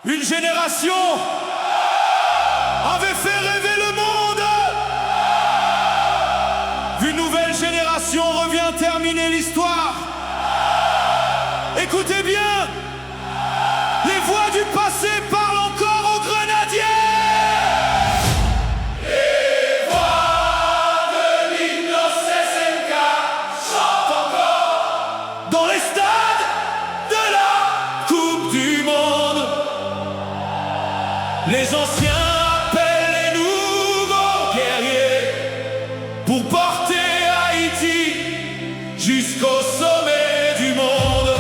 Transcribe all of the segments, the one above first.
Une génération avait fait rêver le monde. Une nouvelle génération revient terminer l'histoire. Écoutez bien, les voix du passé parlent encore aux grenadiers. Les voix de l'Innocenca chantent encore dans les stades de la Coupe du Monde. Les anciens appellent les nouveaux guerriers pour porter Haïti jusqu'au sommet du monde.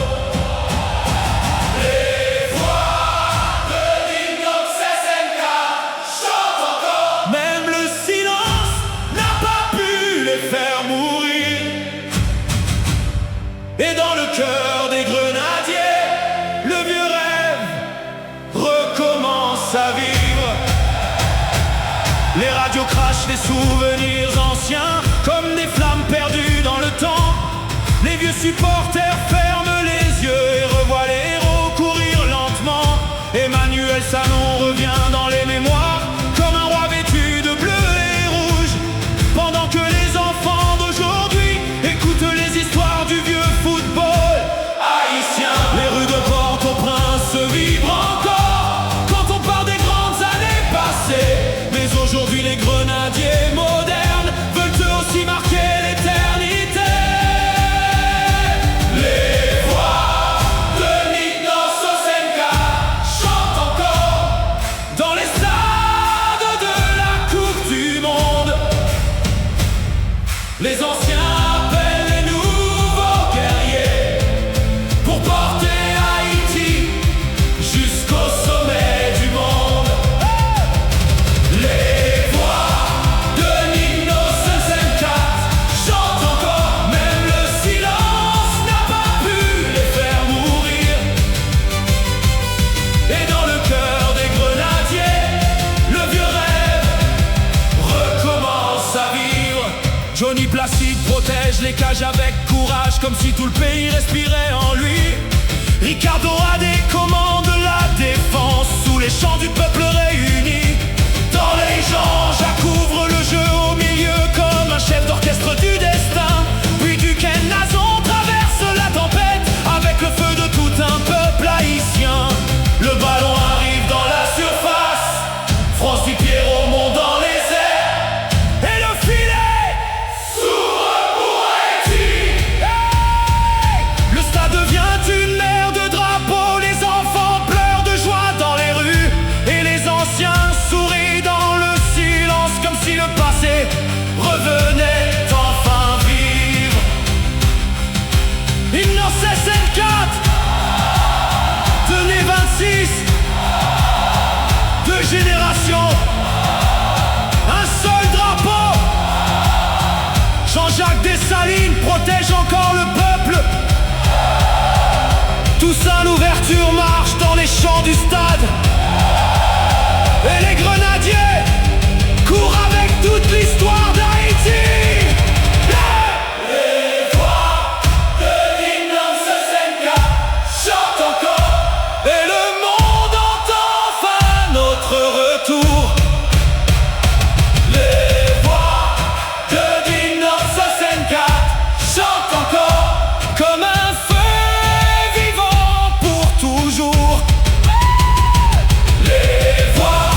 Les voix de l'Innocenca chantent encore. Même le silence n'a pas pu les faire mourir. Et dans le cœur des grenadiers, le vieux rêve recommence à vivre. Les radios crachent les souvenirs anciens comme des flammes perdues dans le temps. Les vieux supporters ferment les yeux et revoient les héros courir lentement. Emmanuel Sanon revient dans les mémoires comme un roi vêtu de bleu et rouge. Pendant que les enfants d'aujourd'hui écoutent les histoires du vieux football haïtien. Les rues de Port-au-Prince vibrent encore quand on parle des grandes années passées. Mais aujourd'hui les grenadiers modernes veulent eux aussi marquer l'éternité. Les voix de l'Innocenca chantent encore Dans les stades de la Coupe du Monde, les anciens appellent les nouveaux guerriers pour porter Haïti jusqu'au sommet du monde. Les voix de l'Innocenca chantent encore. Même le silence n'a pas pu les faire mourir. Et dans le cœur des grenadiers, le vieux rêve recommence à vivre. Johnny Placide protège les cages avec courage, comme si tout le pays respirait en lui. Ricardo a des commandes la défense sous les chants du peuple réuni. Dans les gens, Jacques ouvre le jeu au milieu comme un chef d'orchestre du destin. Puis Duquesne Nazon traverse la tempête avec le feu de tout un peuple haïtien. Le ballon arrive dans la surface, Francis Pierrot monte dans les airs et le filet S'ouvre pour Haïti. Hey! Le stade devient une mer de drapeaux. Les enfants pleurent de joie dans les rues et les anciens sourient dans le silence comme si le passé revenait enfin vivre. Innocenca 2026, deux générations, un seul drapeau. Jean-Jacques Dessalines protège encore le peuple. Toussaint Louverture marche dans les champs du stade. Et les grenadiers courent avec toute l'histoire d'Haïti. Les voix de l'Innocenca chantent encore. Et le monde entend enfin notre retour. Les voix de l'Innocenca chantent encore. Comme un feu vivant pour toujours. Les voix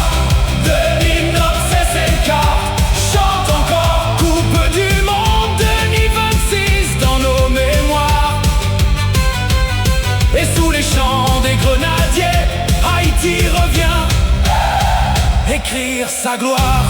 de l'Innocenca chantent encore. Coupe du monde 2026 dans nos mémoires. Et sous les chants des grenadiers, Haïti revient écrire sa gloire.